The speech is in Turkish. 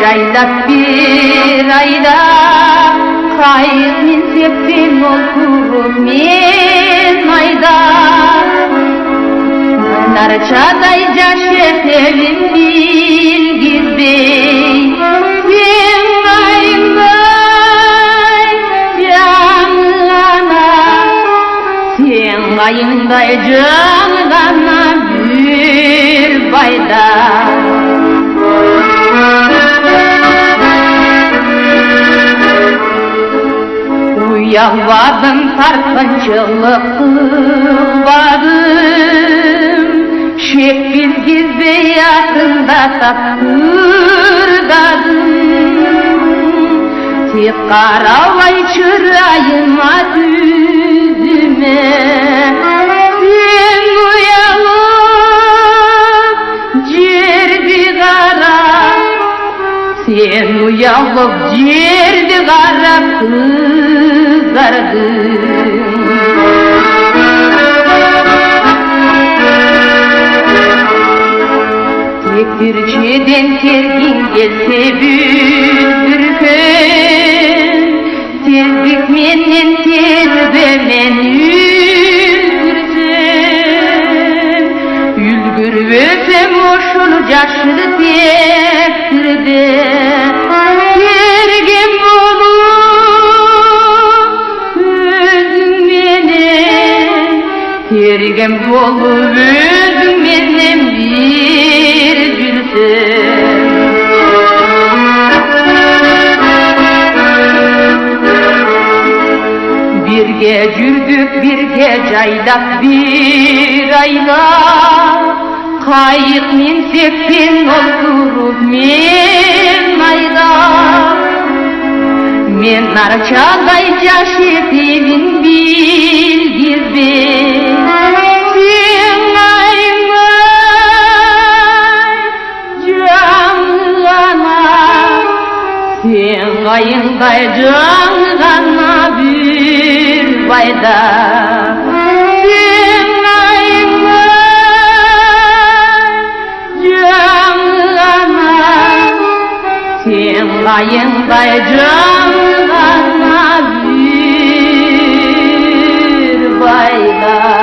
jaylap bir ayda kayıkmin septin olturup men ayda narçaday jaş etelim bilgizbey sen ayınday canlana sen ayınday canlana bir bayda Uyanmadım sarkınçılık kılmadım Şekil gizli yakında tapırdadım Tek karavay çırayıma düzüme Sen uyanıp cerdi kara Sen uyanıp cerdi kara Tektirçeden tergin gelse büldürkün Terzik menden terbemen üldürsün Ülgürvösem oşul jaşlı tektirde Tergin Tergem dolu özüm benim bir gülsün Birge yürüdük birge jaylap bir ayla Kayık minsepten olturup men ayda Men narçaday jaş etemin bilgizbey Sen ayınday canlana Sen ayınday canlana bir bayda Sen ayınday canlana Sen ayınday canlana bir bayda